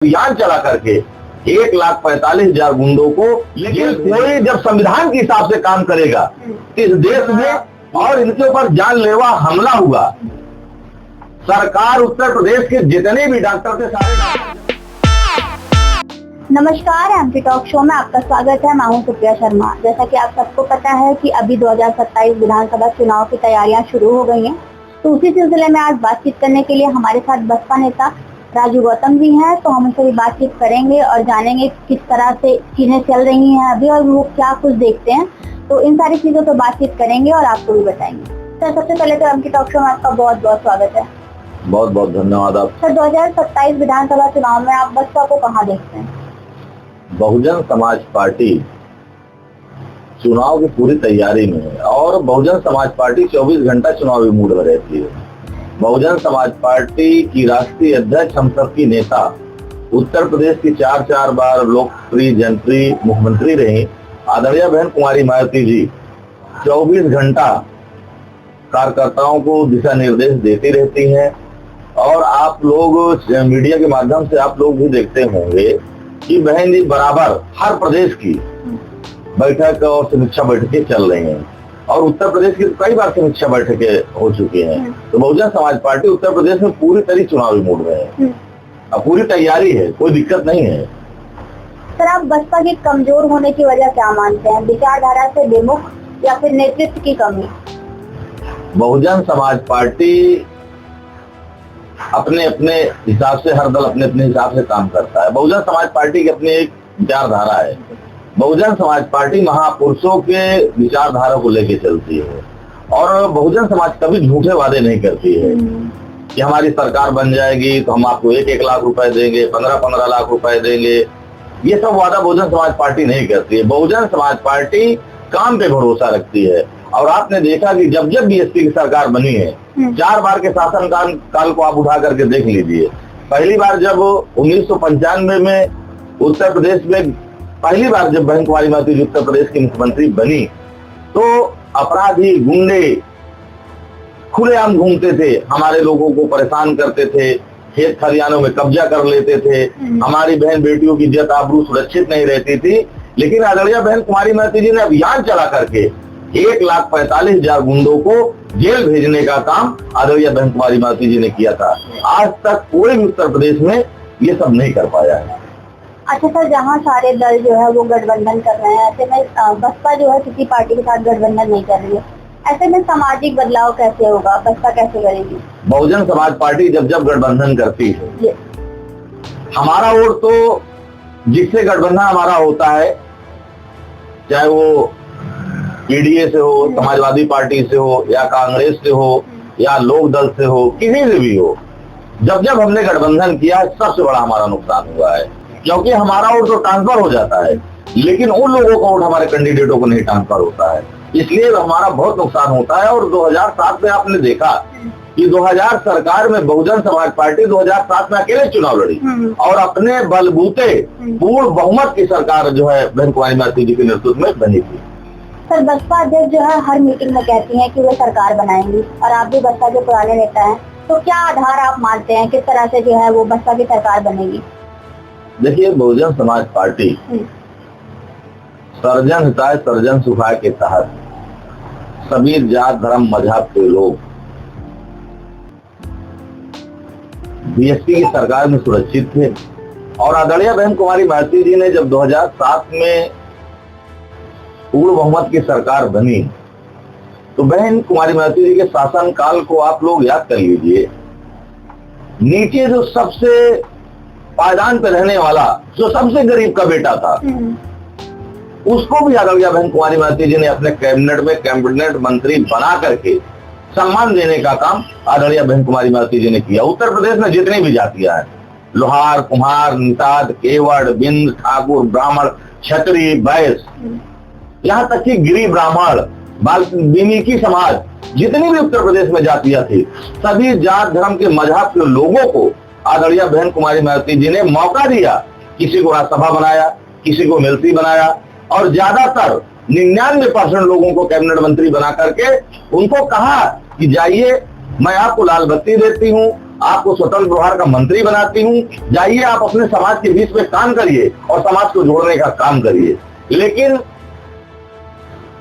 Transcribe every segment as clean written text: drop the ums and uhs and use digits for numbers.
अभियान चला करके 1,45,000 गुंडों को, लेकिन कोई जब संविधान के हिसाब से काम करेगा इस देश में और इनके ऊपर जानलेवा हमला हुआ, सरकार उत्तर प्रदेश के जितने भी डॉक्टर थे सारे नमस्कार, एमपी टॉक शो में आपका स्वागत है। मैं हूं सुप्रिया शर्मा। जैसा कि आप सबको पता है कि अभी 2027 विधानसभा चुनाव की तैयारियां शुरू हो गई हैं, तो उसी सिलसिले में आज बातचीत करने के लिए हमारे साथ बसपा नेता राजू गौतम जी हैं। तो हम उनसे भी बातचीत करेंगे और जानेंगे किस तरह से चीजें चल रही हैं अभी और वो क्या कुछ देखते हैं। तो इन सारी चीजों पर बातचीत करेंगे और आपको भी बताएंगे। सर, सबसे पहले तो एमपी टॉक शो में आपका बहुत बहुत स्वागत है। बहुत बहुत धन्यवाद। आप सर, 2027 विधानसभा चुनाव में आप बसपा को कहाँ देखते हैं? बहुजन समाज पार्टी चुनाव की पूरी तैयारी में है और बहुजन समाज पार्टी 24 घंटा चुनावी मूड में रहती है। बहुजन समाज पार्टी की राष्ट्रीय अध्यक्ष, हम सबकी नेता, उत्तर प्रदेश की 4 बार लोकप्रिय जनप्रिय मुख्यमंत्री रही आदरणीय बहन कुमारी मायावती जी 24 घंटा कार्यकर्ताओं को दिशा निर्देश देती रहती हैं। और आप लोग मीडिया के माध्यम से आप लोग भी देखते होंगे कि बहन जी बराबर हर प्रदेश की बैठक और समीक्षा बैठकें चल रही हैं और उत्तर प्रदेश की कई बार समीक्षा बैठकें हो चुकी हैं। तो बहुजन समाज पार्टी उत्तर प्रदेश में पूरी तरह चुनावी मूड में है, अब पूरी तैयारी है, कोई दिक्कत नहीं है। सर, आप बसपा के कमजोर होने की वजह क्या मानते हैं? विचारधारा से विमुख या फिर नेतृत्व की कमी? बहुजन समाज पार्टी अपने अपने हिसाब से, हर दल अपने अपने हिसाब से काम करता है। बहुजन समाज पार्टी की अपनी एक विचारधारा है। बहुजन समाज पार्टी महापुरुषों के विचारधारा को लेकर चलती है और बहुजन समाज कभी झूठे वादे नहीं करती है कि हमारी सरकार बन जाएगी तो हम आपको 1-1 लाख रुपए देंगे, 15-15 लाख रुपए देंगे। ये सब वादा बहुजन समाज पार्टी नहीं करती है। बहुजन समाज पार्टी काम पे भरोसा रखती है और आपने देखा कि जब जब बीएसपी की सरकार बनी है, 4 बार के शासन काल को आप उठा करके देख लीजिए। पहली बार जब 1995 में उत्तर प्रदेश में पहली बार जब बहन कुमारी मायावती जी उत्तर प्रदेश की मुख्यमंत्री बनी तो अपराधी गुंडे खुलेआम घूमते थे, हमारे लोगों को परेशान करते थे, खेत खलिहानों में कब्जा कर लेते थे, हमारी बहन बेटियों की इज्जत आबरू सुरक्षित नहीं रहती थी। लेकिन आदरणीय बहन कुमारी मायावती जी ने अभियान चला करके 1,45,000 गुंडों को जेल भेजने का काम आदरणीय बहन कुमारी मायावती जी ने किया था। आज तक कोई भी उत्तर प्रदेश में ये सब नहीं कर पाया है। अच्छा सर, जहाँ सारे दल जो है वो गठबंधन कर रहे हैं, ऐसे में बसपा जो है किसी पार्टी के साथ गठबंधन नहीं कर रही है, ऐसे में सामाजिक बदलाव कैसे होगा? बसपा कैसे करेगी? बहुजन समाज पार्टी जब जब गठबंधन करती है, हमारा वोट तो जिससे गठबंधन हमारा होता है, चाहे वो पीडीए से हो, समाजवादी पार्टी से हो या कांग्रेस से हो या लोक दल से हो, किसी से भी हो, जब जब हमने गठबंधन किया सबसे बड़ा हमारा नुकसान हुआ है। क्योंकि हमारा वोट तो ट्रांसफर हो जाता है लेकिन उन लोगों का वोट हमारे कैंडिडेटों को नहीं ट्रांसफर होता है, इसलिए हमारा बहुत नुकसान होता है। और 2007 में आपने देखा कि 2000 सरकार में बहुजन समाज पार्टी 2007 में अकेले चुनाव लड़ी और अपने बलबूते पूर्ण बहुमत की सरकार जो है बहन कुमारी मायावती जी के नेतृत्व में बनी थी। सर, बसपा अध्यक्ष जो है हर मीटिंग में कहती हैं कि वो सरकार बनाएंगी और आप भी बसपा के पुराने नेता हैं, तो क्या आधार आप मानते हैं किस तरह से जो है वो बसपा की सरकार बनेगी? देखिए, बहुजन समाज पार्टी सर्जन हिताय सर्जन सुखाय के तहत सभी जात धर्म मजहब के लोग बीएसपी की सरकार में सुरक्षित थे। और आदरणीय बहन कुमारी मायावती जी ने जब 2007 में पूर्ण बहुमत की सरकार बनी तो बहन कुमारी मायावती जी के शासन काल को आप लोग याद कर लीजिए। नीचे जो सबसे पायदान पे रहने वाला, जो सबसे गरीब का बेटा था, उसको भी आदरणीय बहन कुमारी मायावती जी ने अपने कैबिनेट में कैबिनेट मंत्री बना करके सम्मान देने का काम आदरणीय बहन कुमारी मायावती जी ने किया। उत्तर प्रदेश में जितनी भी जातियां हैं, लोहार, कुम्हार, निषाद, केवड़, बिंद, ठाकुर, ब्राह्मण, क्षत्रिय, वैश्य, यहाँ तक कि गिरी ब्राह्मण, वाल्मीकि समाज, जितनी भी उत्तर प्रदेश में जातियां थी, सभी जात धर्म के मजहब के लोगों को आदरणीय बहन कुमारी मायावती जी ने मौका दिया। किसी को राज्यसभा बनाया, किसी को मिलती बनाया और ज्यादातर 99% लोगों को कैबिनेट मंत्री बना करके उनको कहा कि जाइए, मैं आपको लाल बत्ती देती हूँ, आपको स्वतंत्र प्रभार का मंत्री बनाती हूँ, जाइए आप अपने समाज के बीच में काम करिए और समाज को जोड़ने का काम करिए। लेकिन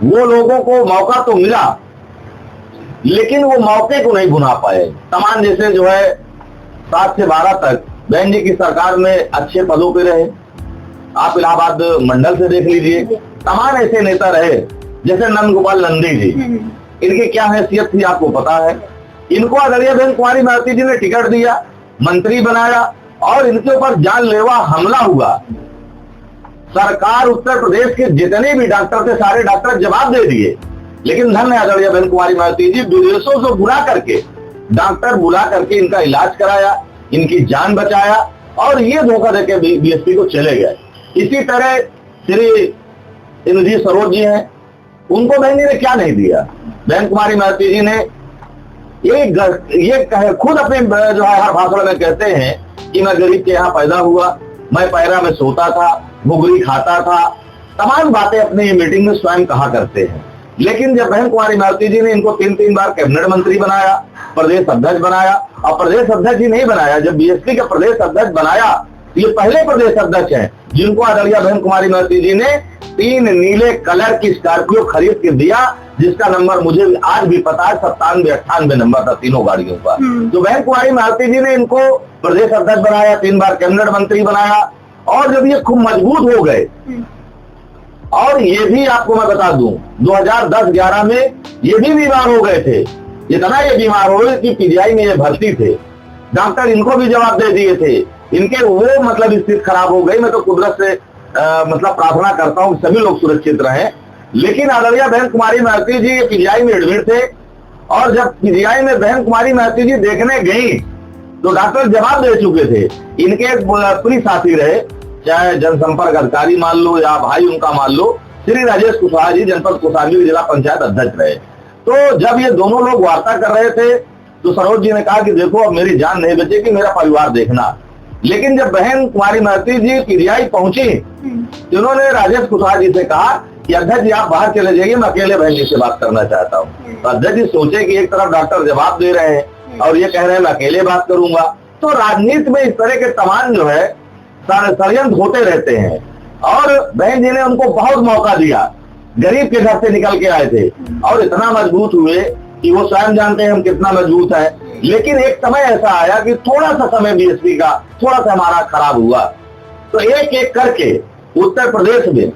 वो लोगों को मौका तो मिला, लेकिन वो मौके को नहीं भुना पाए। तमाम जैसे जो है 7 से 12 तक बहन जी की सरकार में अच्छे पदों पे रहे। आप इलाहाबाद मंडल से देख लीजिए, तमाम ऐसे नेता रहे जैसे नंद गोपाल नंदी जी। इनकी क्या हैसियत थी आपको पता है। इनको आदरणीय बहन कुमारी मायावती जी ने टिकट दिया, मंत्री बनाया और इनके ऊपर जानलेवा हमला हुआ। सरकार उत्तर प्रदेश के जितने भी डॉक्टर थे सारे डॉक्टर जवाब दे दिए, लेकिन धन्य आदरणीय बहन कुमारी मायावती जी विदेशों से बुला करके डॉक्टर बुला करके इनका इलाज कराया, इनकी जान बचाया और ये धोखा देके बीएसपी को चले गए। इसी तरह श्री इंद्रजी सरोज जी हैं, उनको बहन जी ने क्या नहीं दिया। बहन कुमारी मायावती जी ने ये खुद अपने जो है हर भाषण में कहते हैं कि मैं गरीब के यहाँ पैदा हुआ, मैं पैरा में सोता था, घुघरी खाता था, तमाम बातें अपने मीटिंग में स्वयं कहा करते हैं। लेकिन जब बहन कुमारी मायावती जी ने इनको 3-3 बार कैबिनेट मंत्री बनाया, प्रदेश अध्यक्ष बनाया, और प्रदेश अध्यक्ष ही नहीं बनाया, जब बीएसपी का प्रदेश अध्यक्ष बनाया, ये पहले प्रदेश अध्यक्ष हैं जिनको आदरणीय बहन कुमारी मायावती जी ने 3 नीले कलर की स्कॉर्पियो खरीद के दिया, जिसका नंबर मुझे आज भी पता है, 97-98 नंबर था तीनों गाड़ियों का। तो बहन कुमारी मायावती जी ने इनको प्रदेश अध्यक्ष बनाया, 3 बार कैबिनेट मंत्री बनाया, और जब ये खूब मजबूत हो गए, और ये भी आपको मैं बता दूं 2010-11 में ये भी बीमार हो गए थे। इतना ये बीमार हो गए कि पीजीआई में ये भर्ती थे, डॉक्टर इनको भी जवाब दे दिए थे, इनके वो मतलब स्थिति खराब हो गई। मैं तो कुदरत से मतलब प्रार्थना करता हूँ सभी लोग सुरक्षित रहें। लेकिन आदरणीय बहन कुमारी मायावती जी पीजीआई में एडमिट थे, और जब पीजीआई में बहन कुमारी मायावती जी देखने गई तो डॉक्टर जवाब दे चुके थे। इनके एक प्रिय साथी रहे, चाहे जनसंपर्क अधिकारी मान लो या भाई उनका मान लो, श्री राजेश कुशवाहा जी जनपद कौशाम्बी जिला पंचायत अध्यक्ष रहे। तो जब ये दोनों लोग वार्ता कर रहे थे तो सरोज जी ने कहा कि देखो अब मेरी जान नहीं बचेगी, मेरा परिवार देखना। लेकिन जब बहन कुमारी मायावती जी पीजीआई पहुंची तो उन्होंने राजेश कुशवाहा जी से कहा कि अध्यक्ष जी आप बाहर चले जाइए, मैं अकेले बहन जी से बात करना चाहता हूँ। तो अध्यक्ष जी सोचे कि एक तरफ डॉक्टर जवाब दे रहे हैं और ये कह रहे हैं मैं अकेले बात करूंगा। तो राजनीति में इस तरह के तमाम जो है षड्यंत्र होते रहते हैं, और बहन जी ने उनको बहुत मौका दिया। गरीब के घर से निकल के आए थे और इतना मजबूत हुए कि वो स्वयं जानते हैं हम कितना मजबूत है। लेकिन एक समय ऐसा आया कि थोड़ा सा समय बीएसपी का थोड़ा सा हमारा खराब हुआ, तो एक एक करके उत्तर प्रदेश में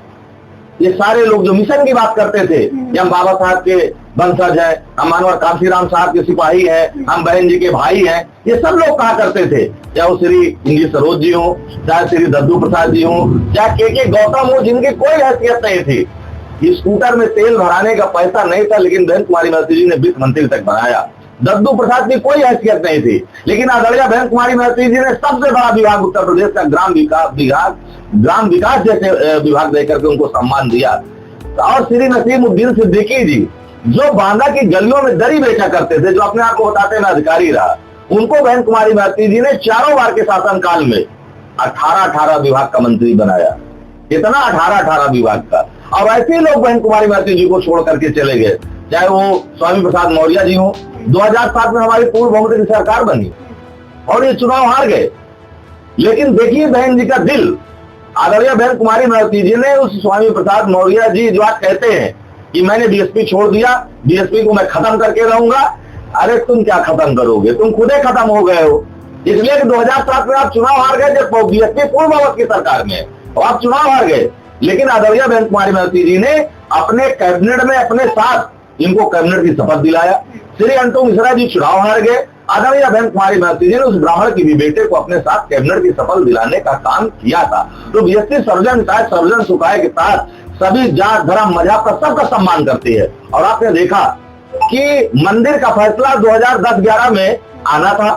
ये सारे लोग जो मिशन की बात करते थे कि हम बाबा साहब के वंशज हैं, हम मानवर कांशीराम साहब के सिपाही हैं, हम बहन जी के भाई हैं, ये सब लोग कहा करते थे। चाहे वो श्री इंद्रजी सरोज जी हो, चाहे श्री दद्दू प्रसाद जी हो, चाहे के गौतम हो, जिनकी कोई हैसियत नहीं थी। स्कूटर में तेल भराने का पैसा नहीं था, लेकिन बहन कुमारी मायावती जी ने वित्त मंत्री तक बनाया। दद्दू प्रसाद की कोई हैसियत नहीं थी, लेकिन आदरणीय बहन कुमारी मायावती जी ने सबसे बड़ा विभाग उत्तर प्रदेश का ग्राम विकास जैसे विभाग देकर के उनको सम्मान दिया। और श्री नसीमुद्दीन सिद्दीकी जी जो बांदा की गलियों में दरी बेचा करते थे, जो अपने आप को बताते मैं अधिकारी रहा, उनको बहन कुमारी मायावती जी ने 4 बार के शासनकाल में 18 विभाग का मंत्री बनाया। इतना 18 विभाग का। और ऐसे लोग बहन कुमारी मायावती जी को छोड़ करके चले गए, चाहे वो स्वामी प्रसाद मौर्य जी हो। 2007 में हमारी पूर्ण बहुमत की सरकार बनी और ये चुनाव हार गए। लेकिन देखिए बहन जी का दिल, आदरणीय बहन कुमारी मायावती जी ने उस स्वामी प्रसाद मौर्य जी जो आज कहते हैं कि मैंने बीएसपी छोड़ दिया, बीएसपी को मैं खत्म करके रहूंगा। अरे तुम क्या खत्म करोगे, तुम खुदे खत्म हो गए हो। इसलिए कि 2007 में आप चुनाव हार गए जब बीएसपी पूर्ण बहुमत की सरकार में, और आप चुनाव हार गए। लेकिन आदरणीय बहन कुमारी मायावती जी ने अपने कैबिनेट में अपने साथ इनको कैबिनेट की शपथ दिलाया। श्री अंटू मिश्रा जी चुनाव हार गए, आदरणीय बहन कुमारी मायावती जी ने उस ब्राह्मण की भी बेटे को अपने साथ कैबिनेट की शपथ दिलाने का काम किया था। तो बीएसपी सर्वजन सुखाए के साथ सभी जात धर्म मजहब का सबका सम्मान करती है। और आपने देखा कि मंदिर का फैसला 2010-11 में आना था,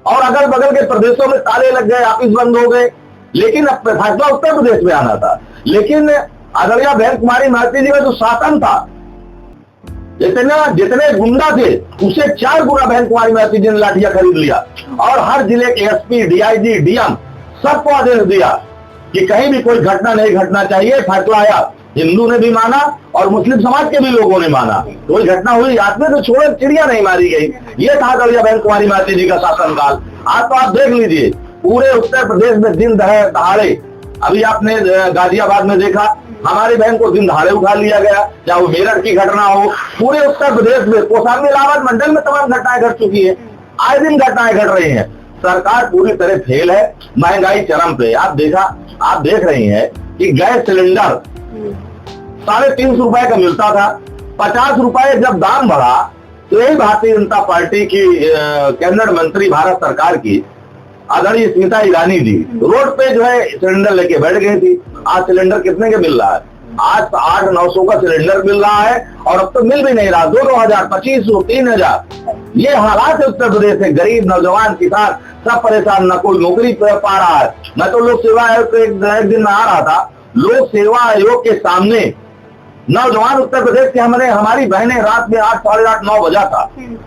और अगल बगल के प्रदेशों में ताले लग गए, ऑफिस बंद हो गए, लेकिन अब फैसला उत्तर प्रदेश में आना था। लेकिन आदरणीय बहन कुमारी मायावती जी का जो शासन था, जितने गुंडा थे उसे 4 गुना बहन कुमारी मायावती जी ने लाठियां खरीद लिया, और हर जिले के एसपी, डीआईजी, डीएम सबको आदेश दिया कि कहीं भी कोई घटना नहीं घटना चाहिए। फैसला आया हिंदू ने भी माना और मुस्लिम समाज के भी लोगों ने माना। कोई घटना हुई रात में तो छोड़े चिड़िया नहीं मारी गई। ये था आदरणीय बहन कुमारी मायावती जी का शासनकाल। आज तो आप देख लीजिए पूरे उत्तर प्रदेश में दिन दहाड़े, अभी आपने गाजियाबाद में देखा, हमारी बहन को दिन दहाड़े उठा लिया गया, चाहे वो मेरठ की घटना हो। पूरे उत्तर प्रदेश में कौशाम्बी इलाहाबाद मंडल में तमाम घटनाएं घट चुकी है, आए दिन घटनाएं घट रही हैं। सरकार पूरी तरह फेल है, महंगाई चरम पे। आप देख रही हैं कि गैस सिलेंडर 350 रुपए का मिलता था, 50 रुपए जब दाम बढ़ा तो यही भारतीय जनता पार्टी की कैबिनेट मंत्री भारत सरकार की आदरणीय स्मिता ईरानी जी रोड पे जो है सिलेंडर लेके बैठ गई थी। आज सिलेंडर कितने के मिल रहा है? आज 800-900 का सिलेंडर मिल रहा है और अब तो मिल भी नहीं रहा। 2,000, 2,500, 3,000 ये हालात है उत्तर प्रदेश में। गरीब नौजवान किसान सब परेशान, न कोई नौकरी पा रहा है। मैं तो लोक सेवा आयोग को एक दिन में आ रहा था, लोक सेवा आयोग के सामने नौजवान उत्तर प्रदेश के हमारी बहनें रात में 8, साढ़े 8, 9 बजा था,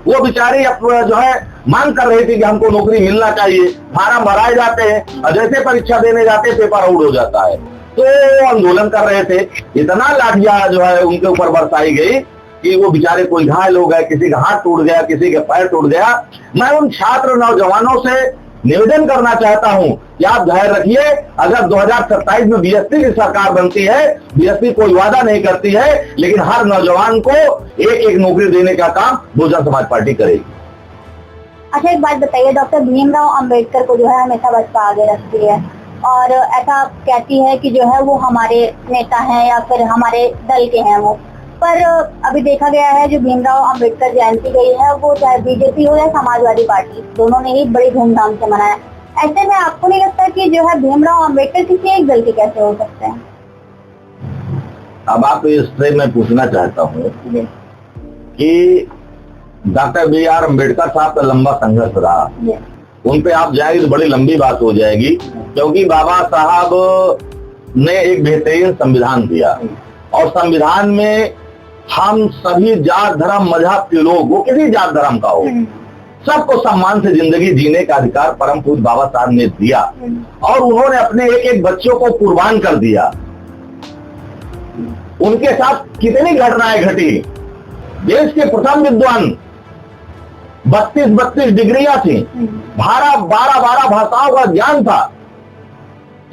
वो बेचारी जो है मांग कर रही थी कि हमको नौकरी मिलना चाहिए। फार्म भराए जाते हैं और जैसे परीक्षा देने जाते हैं पेपर आउट हो जाता है, तो आंदोलन कर रहे थे। इतना लाठियां जो है उनके ऊपर बरसाई गई कि वो बेचारे कोई घायल हो गए, किसी का हाथ टूट गया, किसी का पैर टूट गया। मैं उन छात्र नौजवानों से निवेदन करना चाहता हूं कि आप धैर्य रखिए। अगर 2027 में बीएसपी की सरकार बनती है, बीएसपी कोई वादा नहीं करती है, लेकिन हर नौजवान को एक नौकरी देने का काम बहुजन समाज पार्टी करेगी। अच्छा, एक बात बताइए, डॉक्टर भीमराव अंबेडकर को जो है हमेशा बसपा आगे रखती है और ऐसा कहती है कि जो है वो हमारे नेता हैं या फिर हमारे दल के हैं वो, पर अभी देखा गया है जो भीमराव अंबेडकर जयंती गई है वो चाहे बीजेपी हो या समाजवादी पार्टी, दोनों ने ही बड़ी धूमधाम से मनाया। ऐसे में आपको नहीं लगता कि जो है भीमराव अंबेडकर किसी एक दल के कैसे हो सकते हैं? अब आप इससे मैं पूछना चाहता हूँ कि डॉक्टर BR अम्बेडकर साहब का लंबा संघर्ष रहा, उन पे आप जाएंगे तो बड़ी लंबी बात हो जाएगी, क्योंकि बाबा साहब ने एक बेहतरीन संविधान दिया और संविधान में हम सभी जात धर्म मजहब के लोग, वो किसी जात धर्म का हो, सबको सम्मान से जिंदगी जीने का अधिकार परम पूज्य बाबा साहब ने दिया और उन्होंने अपने एक बच्चों को कुर्बान कर दिया। उनके साथ कितनी घटनाएं घटी। देश के प्रथम विद्वान, 32 डिग्रियां थी, 12 भाषाओं का ज्ञान था।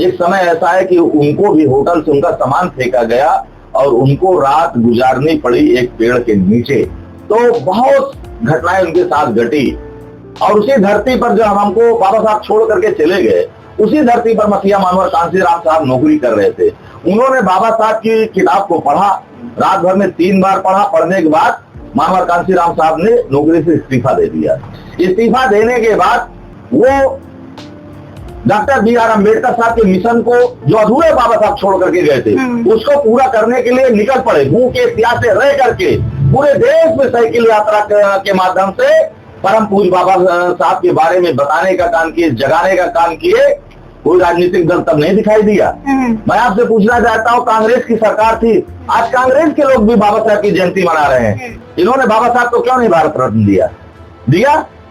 एक समय ऐसा है कि उनको भी होटल से उनका सामान फेंका गया और उनको रात गुजारनी पड़ी एक पेड़ के नीचे। तो बहुत घटनाएं उनके साथ घटी और उसी धरती पर जब हमको बाबा साहब छोड़ करके चले गए, उसी धरती पर मसीहा मानवर कांशीराम साहब नौकरी कर रहे थे। उन्होंने बाबा साहब की किताब को पढ़ा, रात भर में 3 बार पढ़ा। पढ़ने के बाद मानवर कांशीराम साहब ने नौकरी से इस्तीफा दे दिया। इस्तीफा देने के बाद वो डॉक्टर BR अम्बेडकर साहब के मिशन को, जो अधूरे बाबा साहब छोड़ करके गए थे, उसको पूरा करने के लिए निकल पड़े। भूखे प्यासे रह करके पूरे देश में साइकिल यात्रा के माध्यम से परम पूज्य बाबा साहब के बारे में बताने का काम किए, जगाने का काम किए। कोई राजनीतिक दल तब नहीं दिखाई दिया। मैं आपसे पूछना चाहता हूँ, कांग्रेस की सरकार थी, आज कांग्रेस के लोग भी बाबा साहब की जयंती मना रहे हैं। इन्होंने बाबा साहब को क्यों नहीं भारत रत्न दिया?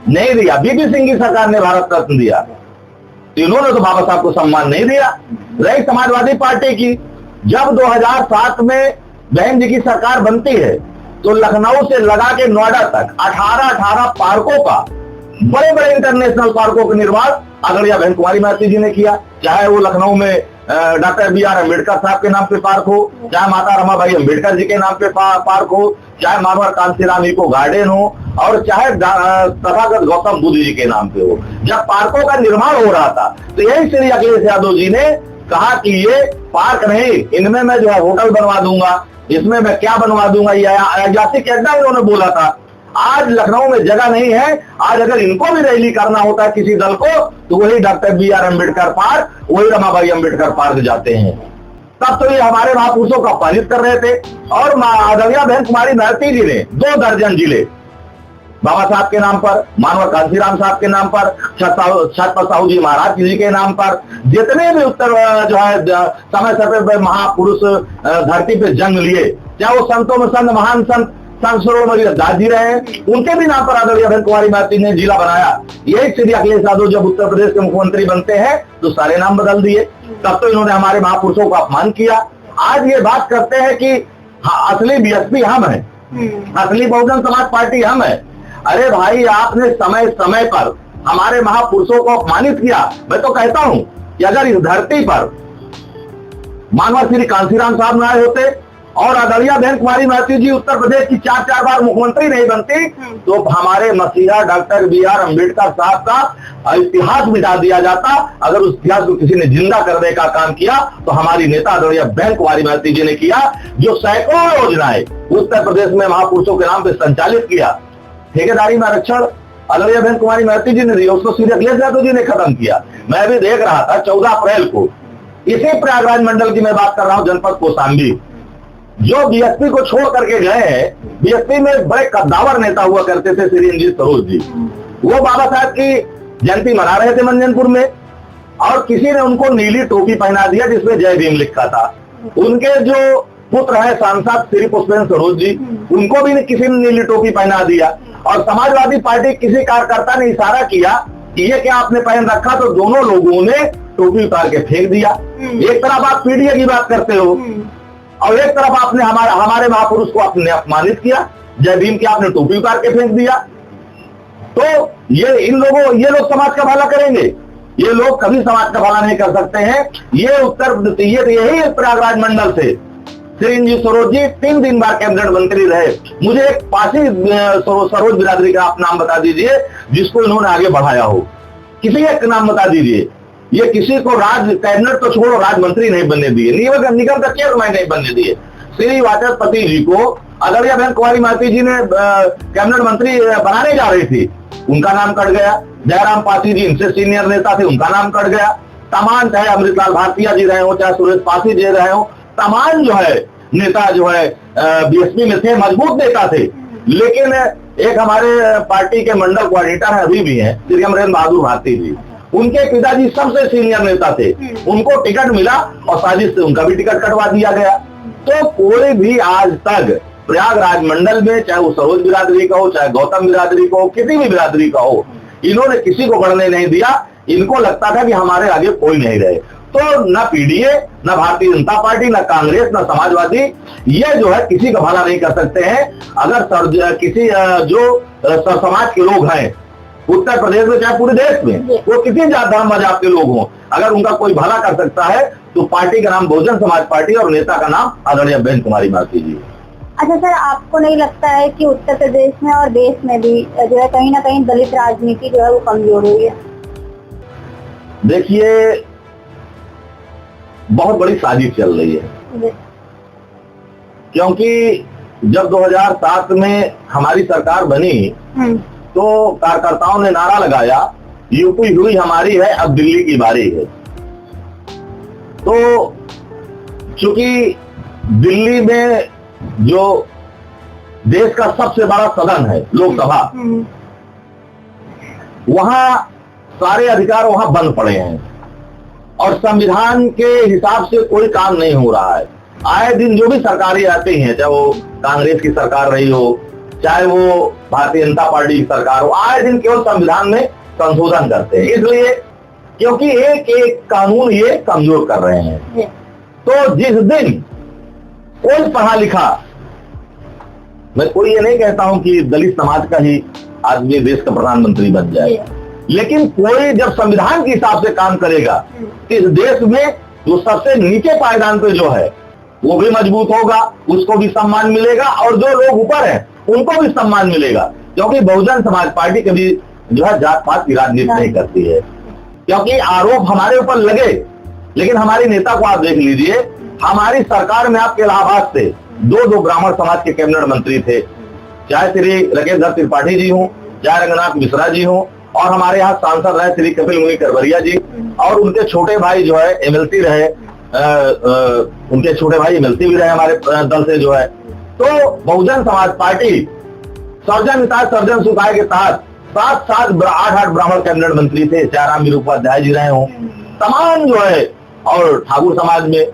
नहीं दिया। बीपी सिंह की सरकार ने भारत रत्न दिया, इन्होंने तो बाबा साहब को सम्मान नहीं दिया। रही समाजवादी पार्टी की, जब 2007 में बहन जी की सरकार बनती है तो लखनऊ से लगा के नोएडा तक 18 पार्कों का, बड़े बड़े इंटरनेशनल पार्कों का निर्माण आदरणीय बहन कुमारी मायावती जी ने किया। चाहे वो लखनऊ में डॉक्टर BR अम्बेडकर साहब के नाम पे पार्क हो, चाहे माता रमाबाई अम्बेडकर जी के नाम पे पार्क हो, चाहे मानवर कांशीराम इको गार्डन हो और चाहे तथागत गौतम बुद्ध जी के नाम पे हो। जब पार्कों का निर्माण हो रहा था तो यही श्री अखिलेश यादव जी ने कहा कि ये पार्क नहीं, इनमें मैं जो है होटल बनवा दूंगा, इसमें मैं क्या बनवा दूंगा, ये ऐतिहासिक कहना इन्होंने बोला था। आज लखनऊ में जगह नहीं है। आज अगर इनको भी रैली करना होता है किसी दल को, तो वही डॉक्टर BR अम्बेडकर पार्क, वही रमाबाई अम्बेडकर पार्क जाते हैं। तब तो ये हमारे महापुरुषों का अपमानित कर रहे थे। और आदरणीय बहन कुमारी मायावती जी ने 2 दर्जन जिले बाबा साहब के नाम पर, मानवर कांशीराम साहब के नाम पर, छत्रपति साहू जी महाराज जी के नाम पर, जितने भी उत्तर जो है समय समय पर महापुरुष धरती पे जन्म लिए, चाहे वो संतों में संत, महान संत दास जी रहे हैं, उनके भी नाम पर आदरणीय बहन कुमारी मायावती ने जिला बनाया। यही श्री अखिलेश यादव जब उत्तर प्रदेश के मुख्यमंत्री बनते हैं तो सारे नाम बदल दिए। तब तो इन्होंने हमारे महापुरुषों का अपमान किया। आज ये बात करते हैं कि हाँ, असली बीएसपी हम हैं, असली बहुजन समाज पार्टी हम है। अरे भाई, आपने समय समय पर हमारे महापुरुषों को अपमानित किया। मैं तो कहता हूं कि अगर इस धरती पर मानवा श्री कांशीराम साहब न आए होते और आदरणीय बहन कुमारी महती जी उत्तर प्रदेश की 4 बार मुख्यमंत्री नहीं बनती, तो हमारे मसीहा डॉक्टर BR अम्बेडकर साहब का इतिहास मिटा दिया जाता। अगर उस इतिहास को किसी ने जिंदा करने का काम किया तो हमारी नेता आदरणीय बहन कुमारी महती जी ने किया, जो सैकड़ों योजनाएं उत्तर प्रदेश में महापुरुषों के नाम पर संचालित किया। ठेकेदारी में आरक्षण आदरणीय बहन कुमारी महती जी ने दिया, उसको सीधे अखिलेश यादव जी ने खत्म किया। मैं भी देख रहा था 14 अप्रैल को इसी प्रयागराज मंडल की मैं बात कर रहा हूं, जनपद कौशाम्बी, जो बीएसपी को छोड़ करके गए हैं। बीएसपी में बड़े कद्दावर नेता हुआ करते थे श्री रणजीत सरोज जी, वो बाबा साहब की जयंती मना रहे थे मंजनपुर में, और किसी ने उनको नीली टोपी पहना दिया जिसमें जय भीम लिखा था। उनके जो पुत्र है सांसद श्री पुष्पेंद्र सरोज जी, उनको भी किसी ने नीली टोपी पहना दिया। और समाजवादी पार्टी किसी कार्यकर्ता ने इशारा किया कि ये क्या आपने पहन रखा, तो दोनों लोगों ने टोपी उतार के फेंक दिया। एक तरफ आप पीडीए की बात करते हो और एक तरफ आपने हमारे महापुरुष को आपने अपमानित किया, जय भीम की आपने टोपी उतार के फेंक दिया। तो ये लोग समाज का भला करेंगे? ये लोग कभी समाज का भला नहीं कर सकते हैं। यही प्रयागराज मंडल से श्री रणजीत सरोज जी 3 दिन बार कैबिनेट मंत्री रहे। मुझे एक पासी सरोज बिरादरी का आप नाम बता दीजिए जिसको इन्होंने आगे बढ़ाया हो, किसी एक नाम बता दीजिए। ये किसी को कैबिनेट तो छोड़ो, राजमंत्री नहीं बनने दिए, निगम का चेयरमैन नहीं बनने दिए। श्री वाचस्पति जी को आदरणीय बहन कुमारी महती जी ने कैबिनेट मंत्री बनाने जा रही थी, उनका नाम कट गया। जयराम पासी जी इनसे सीनियर नेता थे, उनका नाम कट गया। तमाम, चाहे अमृतलाल भारतीय जी रहे हो, चाहे सुरेश पासी जी रहे हो, तमाम जो है नेता जो है बीएसपी में थे, मजबूत नेता थे। लेकिन एक हमारे पार्टी के मंडल कोऑर्डिनेटर है, अभी भी है, श्री अमरेंद्र बहादुर भारती जी, उनके पिताजी सबसे सीनियर नेता थे, उनको टिकट मिला और साजिश से उनका भी टिकट कटवा दिया गया। तो कोई भी आज तक प्रयागराज मंडल में, चाहे वो सरोज बिरादरी का हो, चाहे गौतम बिरादरी का हो, किसी भी बिरादरी का हो, इन्होंने किसी को बढ़ने नहीं दिया। इनको लगता था कि हमारे आगे कोई नहीं रहे। तो न पीडीए, न भारतीय जनता पार्टी, न कांग्रेस, न समाजवादी, ये जो है किसी का भला नहीं कर सकते हैं। अगर किसी जो समाज के लोग हैं उत्तर प्रदेश में, चाहे पूरे देश में, वो किसी जात धर्म मजाब के लोग हों, अगर उनका कोई भला कर सकता है तो पार्टी का नाम बहुजन समाज पार्टी और नेता का नाम आदरणीय बहन कुमारी महती जी। अच्छा सर, आपको नहीं लगता है कि उत्तर प्रदेश में और देश में भी जो है कहीं ना कहीं दलित राजनीति जो है वो कमजोर हुई है? देखिए, बहुत बड़ी साजिश चल रही है, क्योंकि जब 2007 में हमारी सरकार बनी तो कार्यकर्ताओं ने नारा लगाया, यूपी हुई हमारी है, अब दिल्ली की बारी है। तो चूंकि दिल्ली में जो देश का सबसे बड़ा सदन है लोकसभा, वहां सारे अधिकार वहां बंद पड़े हैं और संविधान के हिसाब से कोई काम नहीं हो रहा है। आए दिन जो भी सरकारें आती हैं, चाहे वो कांग्रेस की सरकार रही हो, चाहे वो भारतीय जनता पार्टी की सरकार हो, आए दिन केवल संविधान में संशोधन करते हैं, इसलिए क्योंकि एक एक कानून ये कमजोर कर रहे हैं। तो जिस दिन कोई पढ़ा लिखा, मैं कोई ये नहीं कहता हूं कि दलित समाज का ही आदमी देश का प्रधानमंत्री बन जाए, लेकिन कोई जब संविधान के हिसाब से काम करेगा, इस देश में जो सबसे नीचे पायदान पे जो है वो भी मजबूत होगा, उसको भी सम्मान मिलेगा, और जो लोग ऊपर हैं उनको भी सम्मान मिलेगा। क्योंकि बहुजन समाज पार्टी कभी जो है जात पात की राजनीति नहीं करती है। क्योंकि आरोप हमारे ऊपर लगे, लेकिन हमारी नेता को आप देख लीजिए, हमारी सरकार में आपके इलाहाबाद से दो ब्राह्मण समाज के कैबिनेट मंत्री थे, चाहे श्री राकेश धर त्रिपाठी जी हों, चाहे रंगनाथ मिश्रा जी हों, और हमारे यहाँ सांसद रहे श्री कपिल मुनि करवरिया जी, और उनके छोटे भाई जो है एमएलसी रहे, उनके छोटे भाई एमएलसी भी रहे हमारे दल से जो है। तो बहुजन समाज पार्टी सर्जन सुखाए के तहत 7 8 ब्राह्मण कैबिनेट मंत्री थे, चाहे रामवीर उपाध्याय जी रहे हों, तमाम जो है, और ठाकुर समाज में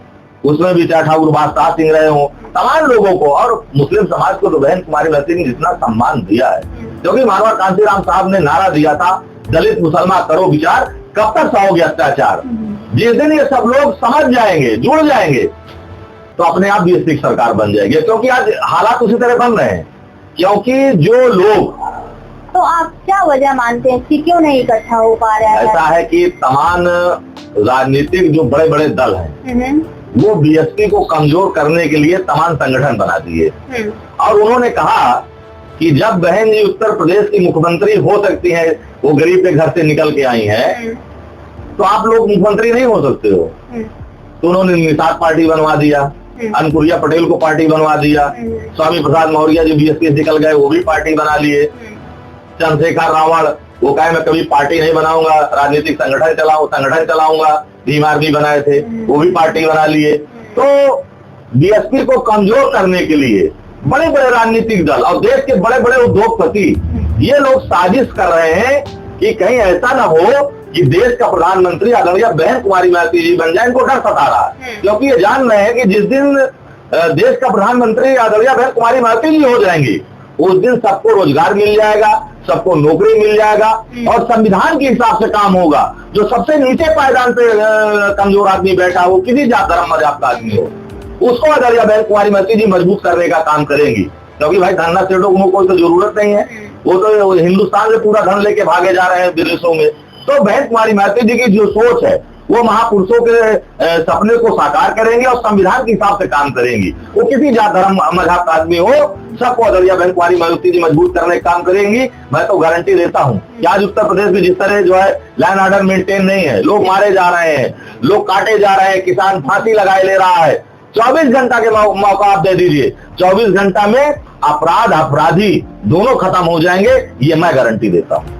उसमें भी चाहे ठाकुर बादशाह सिंह रहे हों, तमाम लोगों को, और मुस्लिम समाज को तो बहन कुमारी महती ने जितना सम्मान दिया है, क्योंकि मानवा कांशीराम साहब ने नारा दिया था, दलित मुसलमान करो विचार, कब तक सहोगे अत्याचार। जिस दिन ये सब लोग समझ जाएंगे, जुड़ जाएंगे, तो अपने आप बीएसपी की सरकार बन जाएगी, क्योंकि आज हालात उसी तरह बन रहे हैं। क्योंकि जो लोग, तो आप क्या वजह मानते हैं कि क्यों नहीं इकट्ठा हो पा रहा है? ऐसा है कि तमाम राजनीतिक जो बड़े बड़े दल हैं वो बीएसपी को कमजोर करने के लिए तमाम संगठन बना दिए, और उन्होंने कहा कि जब बहन जी उत्तर प्रदेश की मुख्यमंत्री हो सकती है, वो गरीब के घर से निकल के आई हैं, तो आप लोग मुख्यमंत्री नहीं हो सकते हो। तो उन्होंने निषाद पार्टी बनवा दिया, अनुप्रिया पटेल को पार्टी बनवा दिया, स्वामी प्रसाद मौर्य जो बीएसपी से निकल गए वो भी पार्टी बना लिए, चंद्रशेखर रावण वो कहे मैं कभी पार्टी नहीं बनाऊंगा, राजनीतिक संगठन चलाऊंगा, भीम आर्मी बनाए थे वो भी पार्टी बना लिए। तो बीएसपी को कमजोर करने के लिए बड़े बड़े राजनीतिक दल और देश के बड़े बड़े उद्योगपति ये लोग साजिश कर रहे हैं कि कहीं ऐसा ना हो कि देश का प्रधानमंत्री आदरणीय बहन कुमारी मायावती जी बन जाए। इनको डर सता रहा है, क्योंकि ये जान रहे हैं कि जिस दिन देश का प्रधानमंत्री आदरणीय बहन कुमारी मायावती जी हो जाएंगी, उस दिन सबको रोजगार मिल जाएगा, सबको नौकरी मिल जाएगा, और संविधान के हिसाब से काम होगा। जो सबसे नीचे पायदान पे कमजोर आदमी बैठा हो, किसी जात धर्म मजहब का आदमी हो, उसको आदरणीय बहन कुमारी मायावती जी मजबूत करने का काम करेंगी। क्योंकि भाई धन्ना सेठों को कोई तो जरूरत नहीं है, वो तो हिंदुस्तान से पूरा धन लेके भागे जा रहे हैं विदेशों में। तो बहन कुमारी मायावती जी की जो सोच है वो महापुरुषों के सपने को साकार करेंगे और संविधान के हिसाब से काम करेंगी। वो किसी जात धर्म मजहब का आदमी हो, सबको आदरणीय बहन कुमारी मायावती जी मजबूत करने का काम करेंगी। मैं तो गारंटी देता हूँ कि आज उत्तर प्रदेश में जिस तरह जो है लैंड ऑर्डर मेंटेन नहीं है, लोग मारे जा रहे हैं, लोग काटे जा रहे हैं, किसान फांसी लगाए ले रहा है, 24 घंटा के मौका आप दे दीजिए, 24 घंटा में अपराध अपराधी दोनों खत्म हो जाएंगे, ये मैं गारंटी देता हूँ।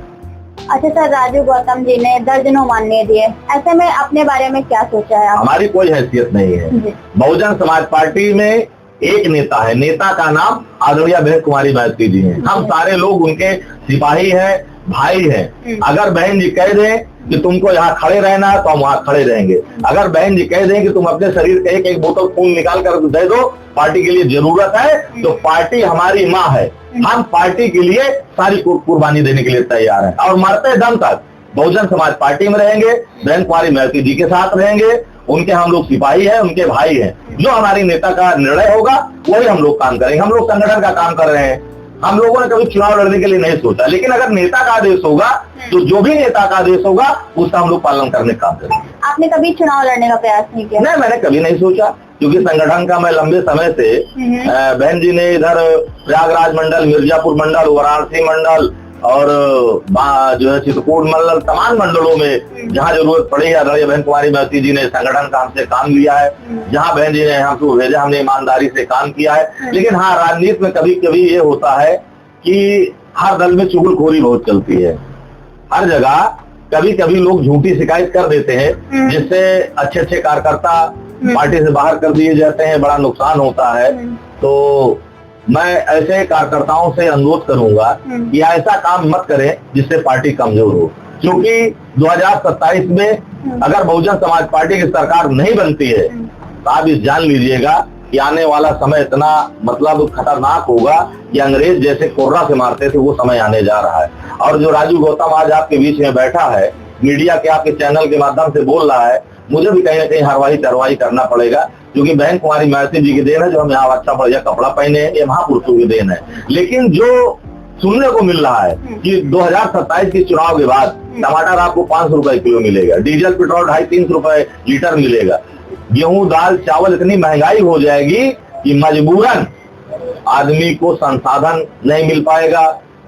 अच्छा सर, राजू गौतम जी ने दर्जनों मानने दिए, ऐसे में अपने बारे में क्या सोचा है? हमारी कोई हैसियत नहीं है। बहुजन समाज पार्टी में एक नेता है, नेता का नाम आदरणीय बहन कुमारी मायावती जी हैं। हम सारे लोग उनके सिपाही हैं, भाई हैं। अगर बहन जी कह दें कि तुमको यहाँ खड़े रहना है तो हम वहाँ खड़े रहेंगे। अगर बहन जी कह दें कि तुम अपने शरीर के एक एक बोतल खून निकाल कर दे दो, पार्टी के लिए जरूरत है, तो पार्टी हमारी माँ है, हम पार्टी के लिए सारी कुर्बानी देने के लिए तैयार हैं, और मरते दम तक बहुजन समाज पार्टी में रहेंगे, बहन कुमारी मायावती जी के साथ रहेंगे। उनके हम लोग सिपाही हैं, उनके भाई हैं। जो हमारी नेता का निर्णय होगा वही हम लोग काम करेंगे। हम लोग संगठन का काम कर रहे हैं, हम लोगों ने कभी चुनाव लड़ने के लिए नहीं सोचा, लेकिन अगर नेता का आदेश होगा तो जो भी नेता का आदेश होगा उसका हम लोग पालन करने का काम करेंगे। आपने कभी चुनाव लड़ने का प्रयास नहीं किया? नहीं, मैंने कभी नहीं सोचा, क्योंकि संगठन का मैं लंबे समय से बहन जी ने इधर प्रयागराज मंडल, मिर्जापुर मंडल, वाराणसी मंडल और जो है चित्रकूट मंडल, तमाम मंडलों में जहाँ जरूरत पड़ी है आदरणीय बहन कुमारी मायावती जी ने संगठन का हमसे काम लिया है। जहाँ बहन जी ने हमको भेजा हमने ईमानदारी से काम किया है। लेकिन हाँ, राजनीति में कभी कभी ये होता है कि हर दल में चुगलखोरी बहुत चलती है। हर जगह कभी कभी लोग झूठी शिकायत कर देते हैं, जिससे अच्छे अच्छे कार्यकर्ता पार्टी से बाहर कर दिए जाते हैं, बड़ा नुकसान होता है। तो मैं ऐसे कार्यकर्ताओं से अनुरोध करूंगा कि ऐसा काम मत करें जिससे पार्टी कमजोर हो, क्योंकि 2027 में अगर बहुजन समाज पार्टी की सरकार नहीं बनती है तो आप इस जान लीजिएगा कि आने वाला समय इतना मतलब खतरनाक होगा कि अंग्रेज जैसे कोर्रा से मारते थे वो समय आने जा रहा है। और जो राजू गौतम आज आपके बीच में बैठा है, मीडिया के आपके चैनल के माध्यम से बोल रहा है, मुझे भी कहीं ना कहीं हरवाही चरवाही करना पड़ेगा, क्योंकि बहन कुमारी मायावती जी की देन है जो हम यहाँ अच्छा बढ़िया कपड़ा पहने हैं, ये महापुरुषों की देन है। लेकिन जो सुनने को मिल रहा है कि 2027 के चुनाव के बाद टमाटर आपको 500 रुपए किलो मिलेगा, डीजल पेट्रोल 250-300 रुपए लीटर मिलेगा, गेहूं दाल चावल इतनी महंगाई हो जाएगी कि मजबूरन आदमी को संसाधन नहीं मिल पाएगा,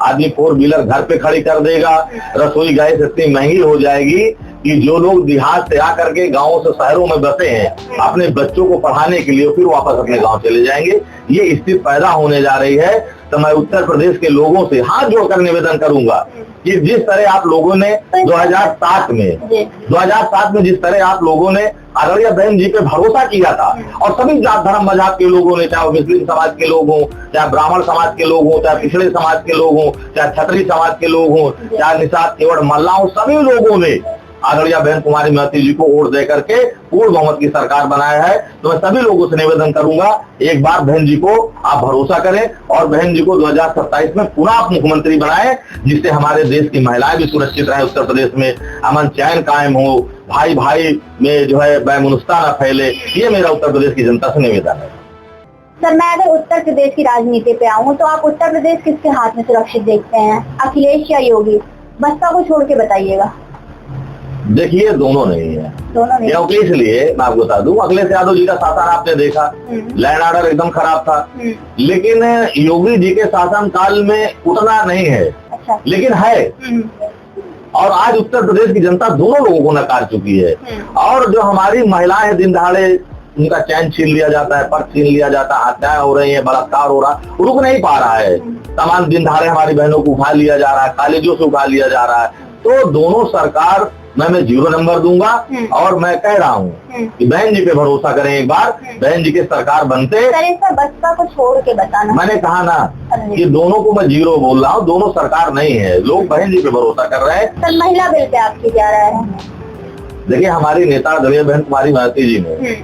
आदमी 4 व्हीलर घर पे खड़ी कर देगा, रसोई गैस इतनी महंगी हो जाएगी कि जो लोग देहात से आकर के गांवों से शहरों में बसे हैं अपने बच्चों को पढ़ाने के लिए फिर वापस अपने गांव चले जाएंगे। ये स्थिति पैदा होने जा रही है। तो मैं उत्तर प्रदेश के लोगों से हाथ जोड़कर निवेदन करूंगा कि जिस तरह आप लोगों ने 2007 में जिस तरह आप लोगों ने आदरणीय बहन जी पे भरोसा किया था, और सभी जात धर्म मजहब के लोगों ने, चाहे मुस्लिम समाज के लोग हों, चाहे ब्राह्मण समाज के लोग हों, चाहे पिछड़े समाज के लोग हों, चाहे छतरी समाज के लोग हों, चाहे निषाद केवट मल्ला हो, सभी लोगों ने आदरणीय बहन कुमारी मायावती जी को वोट दे करके पूर्ण बहुमत की सरकार बनाया है। तो मैं सभी लोगों से निवेदन करूंगा, एक बार बहन जी को आप भरोसा करें और बहन जी को 2027 में पुनः आप मुख्यमंत्री बनाएं, जिससे हमारे देश की महिलाएं भी सुरक्षित रहे, उत्तर प्रदेश में अमन चैन कायम हो, भाई भाई में जो है बैमुनस्ता न फैले, ये मेरा उत्तर प्रदेश की जनता से निवेदन है। सर, मैं अगर उत्तर प्रदेश की राजनीति पे आऊँ तो आप उत्तर प्रदेश किसके हाथ में सुरक्षित देखते हैं, अखिलेश या योगी? बसपा को छोड़ के बताइएगा। देखिए, दोनों नहीं है। दोनों नहीं। क्योंकि इसलिए मैं आपको बता दूं, अखिलेश यादव जी का शासन आपने देखा, लैंड ऑर्डर एकदम खराब था, लेकिन योगी जी के शासन काल में उतना नहीं है। अच्छा। लेकिन है। और आज उत्तर प्रदेश की जनता दोनों लोगों को नकार चुकी है। और जो हमारी महिलाएं हैं, दिन दहाड़े उनका चैन छीन लिया जाता है, पर्स छीन लिया जाता है, हत्याएं हो रही है, बलात्कार हो रहा, रुक नहीं पा रहा है। तमाम दिन दहाड़े हमारी बहनों को उठा लिया जा रहा है, कॉलेजों से उठा लिया जा रहा है। तो दोनों सरकार मैं 0 नंबर दूंगा। और मैं कह रहा हूँ कि बहन जी पे भरोसा करें एक बार, बहन जी के सरकार बनते। सर, इस पर बसपा को छोड़ के बताना। मैंने कहा ना कि दोनों को मैं 0 बोल रहा हूँ, दोनों सरकार नहीं है, लोग बहन जी पे भरोसा कर रहे हैं। सर, महिला बिल पे आपकी क्या राय है? देखिए, हमारी नेता दलीय बहन कुमारी मायावती जी ने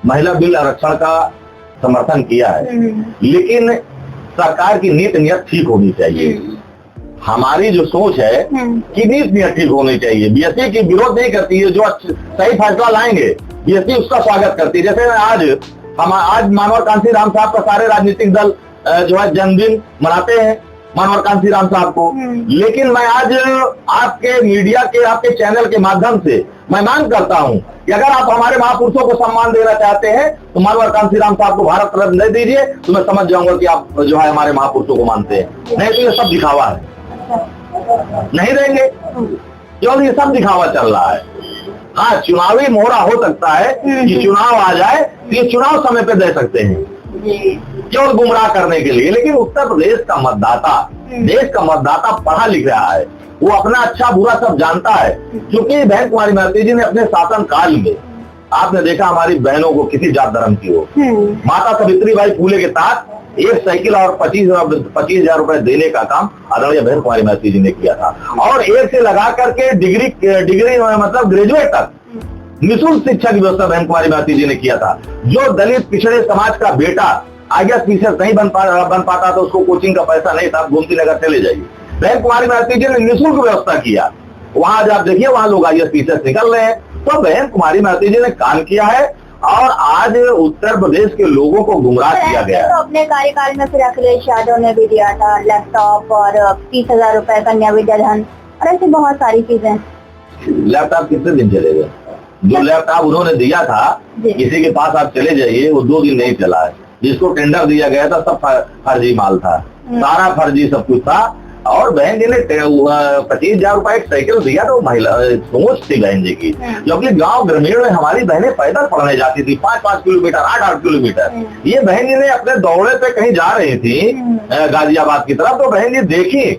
महिला बिल आरक्षण का समर्थन किया है, लेकिन सरकार की नीति नियत ठीक होनी चाहिए। हमारी जो सोच है कि नीति नियत ठीक होनी चाहिए। बीएसपी की विरोध नहीं करती है, जो सही फैसला लाएंगे बीएसपी उसका स्वागत करती है। जैसे आज मानवर कांसी राम साहब का सारे राजनीतिक दल जो है जन्मदिन मनाते हैं मानवर कांसी राम साहब को, लेकिन मैं आज आपके मीडिया के, आपके चैनल के माध्यम से मैं मांग करता हूं कि अगर आप हमारे महापुरुषों को सम्मान देना चाहते हैं तो मानवर कांसी राम साहब को भारत रत्न दे दीजिए, तो मैं समझ जाऊंगा कि आप जो है हमारे महापुरुषों को मानते हैं। नहीं तो ये सब दिखावा है, नहीं देंगे, क्योंकि ये सब दिखावा चल रहा है। हाँ, चुनावी मोहरा हो सकता है कि चुनाव आ जाए तो ये चुनाव समय पे दे सकते हैं, केवल गुमराह करने के लिए। लेकिन उत्तर प्रदेश का मतदाता, देश का मतदाता पढ़ा लिख रहा है, वो अपना अच्छा बुरा सब जानता है। क्योंकि बहन कुमारी मायावती जी ने अपने शासन काल में, आपने देखा हमारी बहनों को किसी जात धर्म की हो, माता सावित्रीबाई फूले के साथ एक साइकिल और 25,000 रुपए देने का काम आदरणीय बहन कुमारी मायावती जी ने किया था। और एक से लगा करके डिग्री मतलब ग्रेजुएट तक निःशुल्क शिक्षा की व्यवस्था बहन कुमारी मायावती जी ने किया था। जो दलित पिछड़े समाज का बेटा IAS PCS नहीं बन पाता तो उसको कोचिंग का पैसा नहीं था, गोमती नगर चले जाइए, बहन कुमारी मायावती जी ने निःशुल्क व्यवस्था किया। वहां आप देखिए, वहां लोग IAS PCS निकल रहे हैं। तो बहन कुमारी मायावती जी ने काम किया है और आज उत्तर प्रदेश के लोगों को गुमराह किया गया है। तो अपने कार्यकाल में फिर अखिलेश यादव ने भी दिया था लैपटॉप और 30,000 रुपए कन्या विद्याधन और ऐसी बहुत सारी चीजें। लैपटॉप कितने दिन चलेगा? जो लैपटॉप उन्होंने दिया था, किसी के पास आप चले जाइए, वो 2 दिन नहीं चला है। जिसको टेंडर दिया गया था सब फर्जी माल था, सारा फर्जी सब कुछ था। और बहन जी ने 25,000 रुपए एक साइकिल दिया, तो महिला सोच थी बहन जी की, क्योंकि गांव ग्रामीण में हमारी बहनें पैदल पढ़ने जाती थी 5-5 किलोमीटर, 8-8 किलोमीटर। ये बहन जी ने अपने दौड़े पे कहीं जा रही थी गाजियाबाद की तरफ, तो बहन जी देखी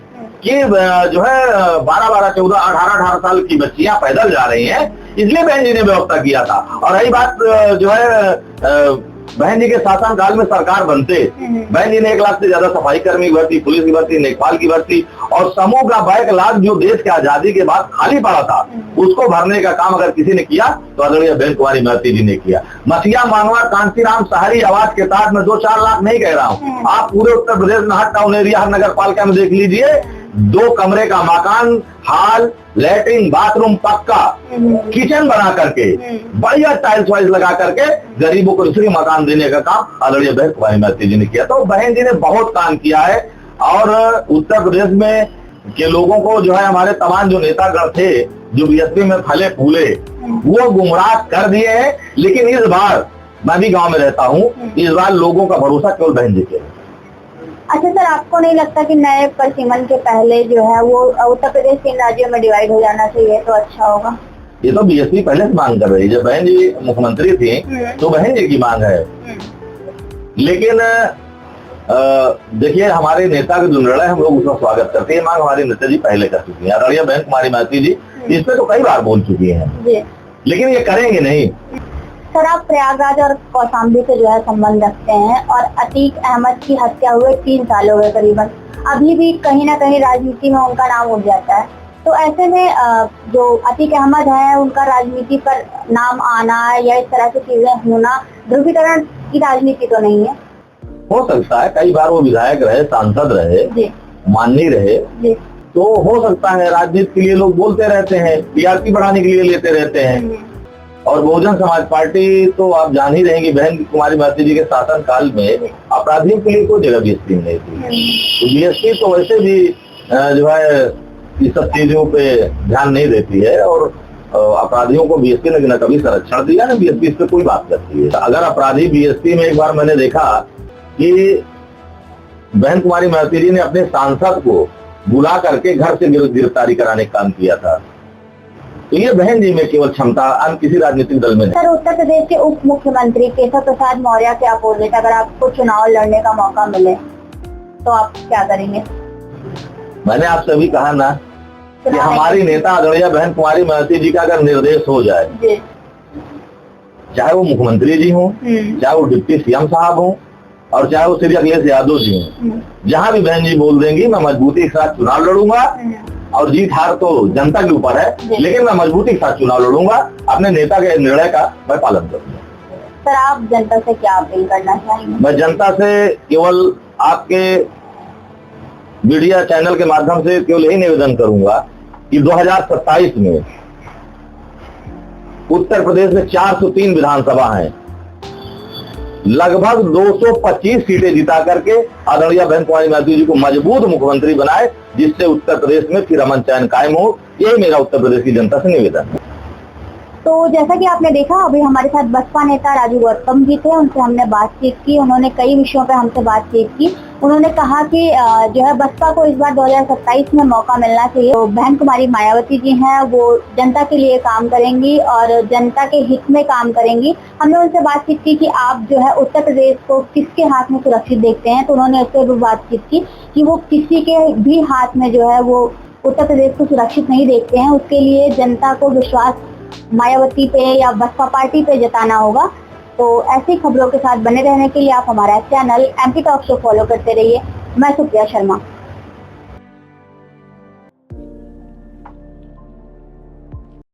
कि जो है 12-12, 14, 18 साल की बच्चियां पैदल जा रही हैं, इसलिए बहन जी ने व्यवस्था किया था। और रही बात जो है बहन जी के शासन काल में सरकार बनते, बहन जी ने 1 लाख से ज्यादा सफाई कर्मी की भर्ती, पुलिस की भर्ती, लेखपाल की भर्ती और समूह का बैक लाख जो देश के आजादी के बाद खाली पड़ा था, उसको भरने का काम अगर किसी ने किया तो आदरणीय बहन कुमारी मायावती जी ने किया। मसिया मानवा कांसीराम शहरी आवास के तहत मैं 2-4 लाख नहीं कह रहा हूँ, आप पूरे उत्तर प्रदेश में हर टाउन एरिया, हर नगर पालिका में देख लीजिए, 2 कमरे का मकान, हॉल, लैट्रिन, बाथरूम पक्का, किचन बना करके बढ़िया टाइल्स वाइल्स लगा करके गरीबों को दूसरी मकान देने का काम आदरणीय बहन कुमारी मायावती जी ने किया। तो बहन जी ने बहुत काम किया है। और उत्तर प्रदेश में के लोगों को जो है, हमारे तमाम जो नेतागण थे जो बीएसपी में फले फूले, वो गुमराह कर दिए हैं। लेकिन इस बार मैं भी गांव में रहता हूँ, इस बार लोगों का भरोसा केवल बहन जी पे। अच्छा सर, आपको नहीं लगता कि नए परिसीमन के पहले जो है वो उत्तर प्रदेश 3 राज्यों में डिवाइड हो जाना चाहिए तो अच्छा होगा? ये तो बीएसपी पहले से मांग कर रही है। जब बहन जी मुख्यमंत्री थी तो बहन जी की मांग है। लेकिन देखिए, हमारे नेता का जो निर्णय हम लोग उसका स्वागत करते हैं, मांग हमारे नेता जी पहले कर चुकी है। आदरणीय बहन कुमारी मायावती जी इस पे तो कई बार बोल चुकी हैं, लेकिन ये करेंगे नहीं। सर, आप प्रयागराज और कौशाम्बी से जो है संबंध रखते हैं और अतीक अहमद की हत्या हुए 3 साल हो गए करीबन, अभी भी कहीं ना कहीं राजनीति में उनका नाम उठ जाता है। तो ऐसे में जो अतीक अहमद है, उनका राजनीति पर नाम आना या इस तरह की चीजें होना ध्रुवीकरण की राजनीति तो नहीं है? हो सकता है, कई बार वो विधायक रहे, सांसद रहे, माननीय रहे, तो हो सकता है राजनीति के लिए लोग बोलते रहते हैं, टीआरपी बढ़ाने के लिए लेते रहते हैं। और बहुजन समाज पार्टी तो आप जान ही रहे हैं कि बहन कुमारी महती जी के शासन काल में अपराधियों के लिए कोई जगह बीएसपी नहीं थी। तो बीएसपी तो वैसे भी जो है इस सब चीजों पे ध्यान नहीं देती है, और अपराधियों को बीएसपी ने न कभी संरक्षण दिया न बीएसपी इस पे कोई बात करती है। अगर अपराधी बीएसपी में, एक बार मैंने देखा कि बहन कुमारी महती जी ने अपने सांसद को बुला करके घर से गिरफ्तारी कराने का काम किया था। तो ये बहन जी में केवल क्षमता अन्य किसी राजनीतिक दल में नहीं। सर, उत्तर प्रदेश के उप मुख्यमंत्री केशव प्रसाद मौर्य के अपोजिट अगर आपको चुनाव लड़ने का मौका मिले तो आप क्या करेंगे? मैंने आपसे अभी कहा ना कि हमारी नेता आदरणीय बहन कुमारी महती जी का अगर निर्देश हो जाए, चाहे वो मुख्यमंत्री जी हों, चाहे वो डिप्टी सीएम साहब हों, और चाहे वो श्री अखिलेश यादव जी हों, जहां भी बहन जी बोल देंगी मैं मजबूती के साथ चुनाव लड़ूंगा। और जीत हार तो जनता के ऊपर है, लेकिन मैं मजबूती के साथ चुनाव लड़ूंगा, अपने नेता के निर्णय का मैं पालन करूंगा। सर, आप जनता से क्या अपील करना चाहेंगे? मैं जनता से केवल आपके मीडिया चैनल के माध्यम से केवल यही निवेदन करूंगा कि 2027 में उत्तर प्रदेश में 403 विधानसभा हैं, लगभग 225 सीटें जिता करके आदरणीय बहन कुमारी महती जी को मजबूत मुख्यमंत्री बनाए, जिससे उत्तर प्रदेश में फिर अमन चैन कायम हो। यही मेरा उत्तर प्रदेश की जनता से निवेदन है। तो जैसा कि आपने देखा, अभी हमारे साथ बसपा नेता राजू गौतम जी थे, उनसे हमने बातचीत की। उन्होंने कई विषयों पर हमसे बातचीत की। उन्होंने कहा कि जो है बसपा को इस बार 2027 में मौका मिलना चाहिए। तो बहन कुमारी मायावती जी हैं, वो जनता के लिए काम करेंगी और जनता के हित में काम करेंगी। हमने उनसे बातचीत की कि आप जो है उत्तर प्रदेश को किसके हाथ में सुरक्षित देखते हैं, तो उन्होंने उससे भी बातचीत की कि वो किसी के भी हाथ में जो है वो उत्तर प्रदेश को सुरक्षित नहीं देखते हैं। उसके लिए जनता को विश्वास मायावती पे या बसपा पार्टी पे जताना होगा। तो ऐसी खबरों के साथ बने रहने के लिए आप हमारा channel MP talk show follow करते रहिए। मैं सुप्रिया शर्मा।